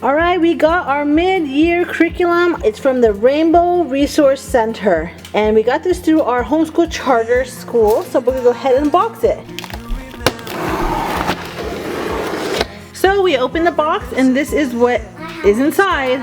Alright, we got our mid-year curriculum. It's from the Rainbow Resource Center. And we got this through our homeschool charter school. So we're going to go ahead and unbox it. So we opened the box and this is what is inside.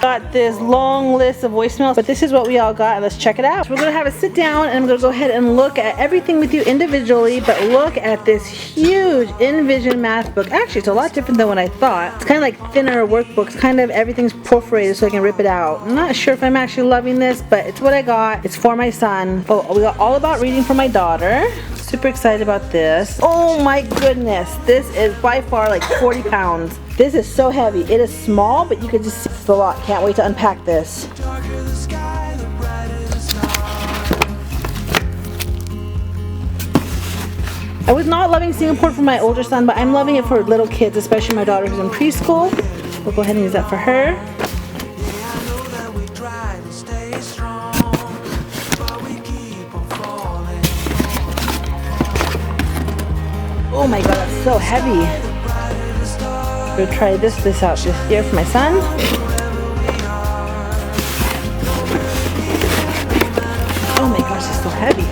Got this long list of voicemails, but this is what we all got. Let's check it out. So we're going to have a sit down and I'm going to go ahead and look at everything with you individually, but look at this huge ENVISION math book. Actually, it's a lot different than what I thought. It's kind of like thinner workbooks, kind of everything's perforated so I can rip it out. I'm not sure if I'm actually loving this, but it's what I got. It's for my son. Oh, we got all about reading for my daughter. Super excited about this. Oh my goodness, this is by far like 40 pounds. This is so heavy. It is small, but you can just see it's a lot. Can't wait to unpack this. I was not loving Singapore for my older son, but I'm loving it for little kids, especially my daughter who's in preschool. We'll go ahead and use that for her. Oh my god, that's so heavy. We'll try this out this year for my son. Oh my gosh, it's so heavy.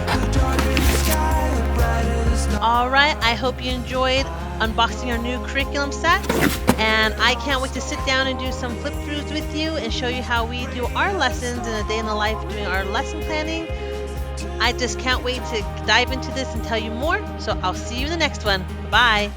Alright, I hope you enjoyed unboxing our new curriculum set. And I can't wait to sit down and do some flip throughs with you and show you how we do our lessons in a day in the life doing our lesson planning. I just can't wait to dive into this and tell you more. So I'll see you in the next one. Bye.